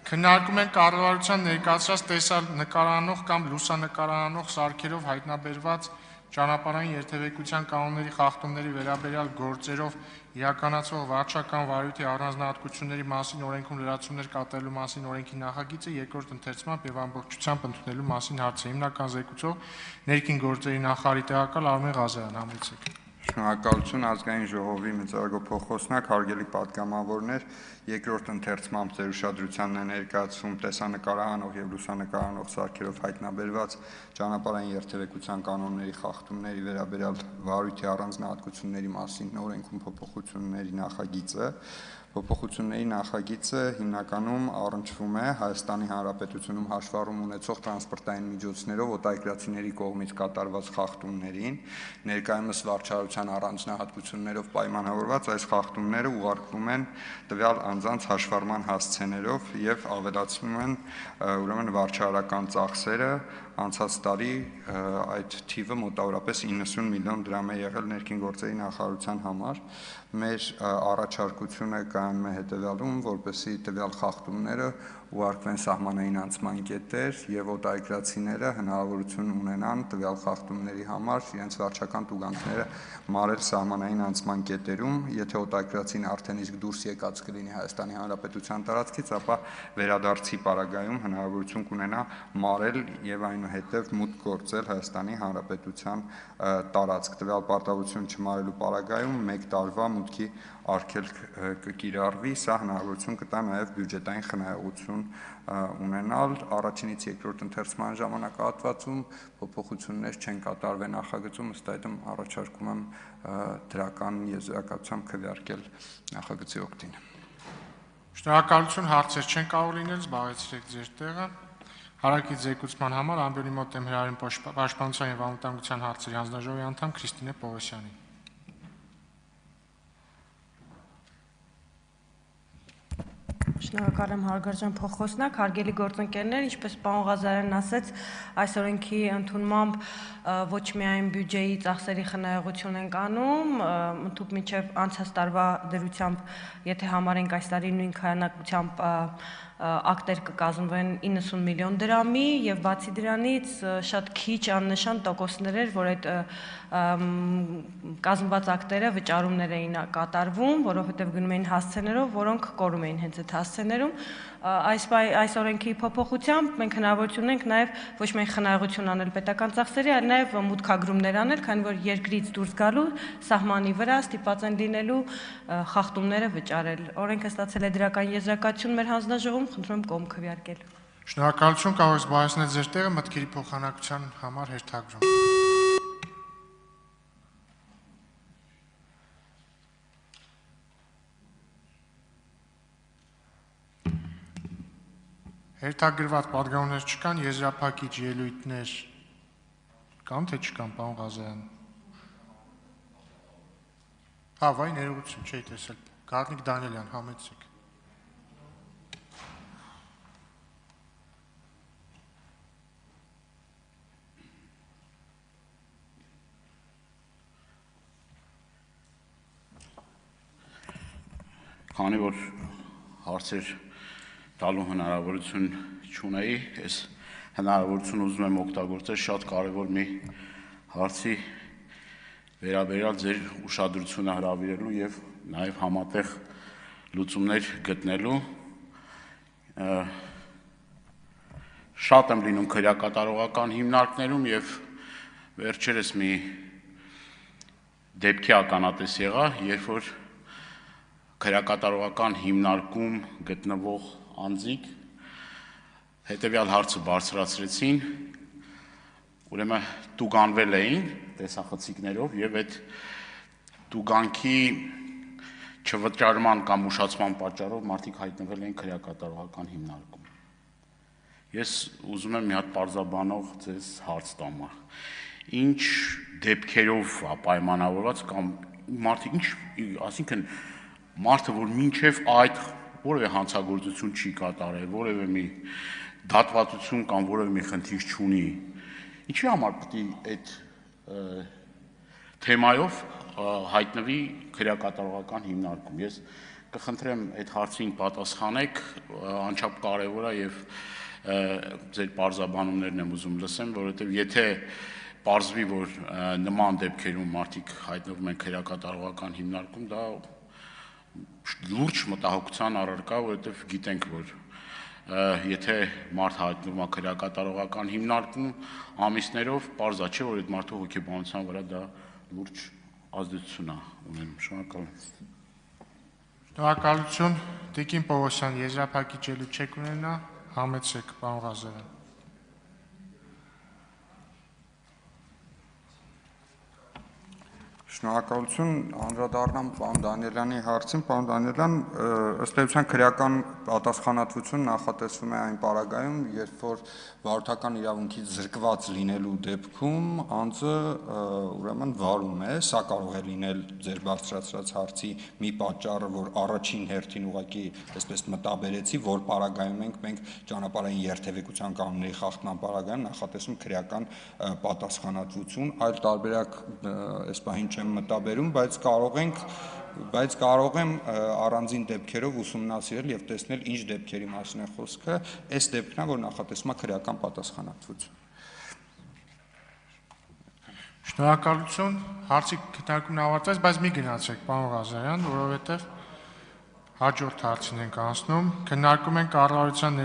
Քննարկում են կառավարության ներկայացրած տեսանկարահանող կամ լուսանկարահանող սարքերով հայտնաբերված ճանապարհային երթևեկության կանոնների խախտումների վերաբերյալ գործերով իրականացվող վարչական վարույթի առանձնահատկությունների մասին օրենքում լրացումներ կատարելու մասին օրենքի նախագիծը երկրորդ ընթերցմամբ եւ ամբողջությամբ ընդունելու մասին հարցը հիմնական զեկուցող ներքին գործերի նախարարի տեղակալ Արմեն Ղազարյան համեցեք Շնորհակալություն ազգային ժողովի մեծարգո փոխոսնակ հարգելի պատգամավորներ երկրորդ ընթերցմամբ ձեր ուշադրությանն է ներկայացվում տեսանկարահանող եւ լուսանկարահանող սարքերով հայտնաբերված ճանապարհային երթևեկության կանոնների խախտումների վերաբերյալ վարույթի առանձնահատկությունների մասին օրենքում փոփոխությունների նախագիծը Փոփոխությունների նախագիծը հիմնականում առնչվում է Հայաստանի Հանրապետությունում հաշվառում ունեցող տրանսպորտային միջոցներով օտարերկրացիների կողմից կատարված խախտումներին, ներկայումս վարչարության առանձնահատկություններով պայմանավորված այս խախտումները ուղարկվում են տվյալ անձանց հաշվառման հասցեներով եւ ավելացնում են ուրեմն վարչարական ծախսերը անցած տարի այդ թիվը մոտավորապես 90 միլիոն դրամ է եղել ներքին գործերի նախարարության համար մեր առաջարկությունը կայանում է հետևյալում, որպեսզի տվյալ խախտումները ուղարկվեն սահմանային անցման կետեր եւ օտարերկրացիները հնարավորություն ունենան տվյալ խախտումների համար իրենց վարչական տուգանքները մարել սահմանային անցման կետերում, եթե օտարերկրացին արդեն իսկ դուրս եկած կլինի Հայաստանի Հանրապետության տարածքից, ապա վերադարձի պարագայում հնարավորություն կունենա մարել եւ այնուհետեւ մուտք գործել Հայաստանի Հանրապետության տարածք տվյալ պարտավորություն չմարելու պարագայում 1 տարվա մուտքի արգելք կկիրառվի, սա հնարավորություն կտա նաև բյուջետային խնայողություն ունենալ առաջինից երկրորդ ընթերցման ժամանակահատվածում փոփոխություններ չեն կատարվել նախագծում, ըստ այդմ առաջարկում եմ դրական եզրակացությամբ քվեարկել նախագծի օգտին։ Շնորհակալություն, հարցեր չեն կարող լինել, զբաղեցրեք ձեր տեղը։ Հարակից զեկուցման համար ամբիոնի մոտ եմ հրավիրում Պաշտպանության եւ անվտանգության հարցերի հանձնաժողովի անդամ Քրիստինե Պողոսյանին։ Շնորհակալ եմ հարգարժան փոխոսնակ, հարգելի գործընկերներ, ինչպես պարոն Ղազարյանն ասեց, այս օրենքի ընդունմամբ ոչ միայն բյուջեի ծախսերի խնայողություն ենք անում, ընդհանուր մինչև անցած տարվա դրությամբ, եթե համարենք այս տարի նույն քանակությամբ ակտեր կկազմվեն 90 միլիոն դրամի եւ բացի դրանից շատ քիչ աննշան տոկոսներ էր, որ այդ կազմված ակտերը վճարումներ էին կատարվում, որովհետեւ գնում էին հասցեներով, որոնք կորում էին հենց այդ հասցեներում այս օրենքի փոփոխությամբ մենք հնարավորություն ունենք նաեւ ոչ միայն խնայողություն անել պետական ծախսերի, այլ նաեւ մուտքագրումներ անել, քանի որ երկրից դուրս գալու սահմանի վրա ստիպված են լինելու խախտումները վճարել։ Օրենքը ստացել է դրական եզրակացություն մեր հանձնաժողովում, խնդրում եմ կողմ քվեարկել։ Շնորհակալություն, կարող եք զբաղեցնել ձեր տեղը մտքերի փոխանակության համար հերթագրում։ Հերթագրված պատգամավորներ չկան, եզրափակիչ ելույթներ կան, թե չկան, պարոն Ղազարյան։ Հա, վայ, ներողություն, չէի տեսել։ Գառնիկ Դանիելյան, համեցեք։ Քանի որ հարցեր տալու հնարավորություն չունեի, ես հնարավորություն ուզում եմ օգտագործել շատ կարևոր մի հարցի վերաբերյալ ձեր ուշադրությունը հրավիրելու եւ նաեւ համատեղ լուծումներ գտնելու շատ եմ լինում քրեակատարողական հիմնարկներում եւ վերջերս մի դեպքի ականատես եղա, երբ որ քրեակատարողական հիմնարկում գտնվող անձիկ հետևյալ հարցը բարձրացրեցին, ուրեմն տուգանվել էին տեսախցիկներով եւ այդ տուգանքի չվճարման կամ ուշացման պատճառով մարդիկ հայտնվել էին քրեակատարողական հիմնարկում։ Ես ուզում եմ մի հատ պարզաբանող ձեզ հարց տամ։ Ինչ դեպքերով պայմանավորված կամ մարդիկ ինչ, այսինքն մարդը, որ մինչև այդ որևէ հանցագործություն չի կատարել, որևէ մի դատվածություն կամ որևէ մի խնդիր չունի, ինչի համար պետք է այդ թեմայով հայտնվի քրեակատարողական հիմնարկում։ Ես Կխնդրեմ այդ հարցին պատասխանեք, անչափ կարևոր է եւ ձեր բարձաբանումներն եմ ուզում լսեմ, որովհետեւ եթե պարզվի, որ նման դեպքերում մարդիկ հայտնվում են քրեակատարողական հիմնարկում, դա լուրջ մտահոգության առարկա, որովհետեւ գիտենք, որ եթե մարդ հայտնվում է քրեակատարողական հիմնարկում ամիսներով, պարզ է, չէ, որ այդ մարդու հոգեբանության վրա դա լուրջ ազդեցություն է ունենում։ Շնորհակալ եմ։ Շնորհակալություն, Տիկին Պողոսյան, եզրափակիչելու չեք ունենա, համեցեք, պարոն Ղազարյան։ Շնորհակալություն, անդրադառնամ պարոն Դանիելյանի հարցին, պարոն Դանիելյան, ըստ էության քրեական պատասխանատվություն նախատեսվում է այն պարագայում, երբ որ վարորդական իրավունքից զրկված լինելու դեպքում անձը ուրեմն վարում է, սա կարող է լինել ձեր բարձրացրած հարցի մի պատճառը, որ առաջին հերթին ուղղակի այսպես մտաբերեցի, որ պարագայում ենք մենք ճանապարհային երթևեկության կանոնների խախտման պարագայում նախատեսում քրեական պատասխանատվություն, այլ տարբերակ այս պահին չեմ մտաբերում, բայց կարող եմ առանձին դեպքերով ուսումնասիրել եւ տեսնել ինչ դեպքերի մասին է խոսքը, այս դեպքն է, որ նախատեսվում է քրեական պատասխանատվություն։ Շնորհակալություն, հարցի քննարկումն ավարտվեց, բայց մի գնացեք, պարոն Ղազարյան, որովհետեւ հաջորդ հարցին ենք անցնում, քննարկում ենք կառավարության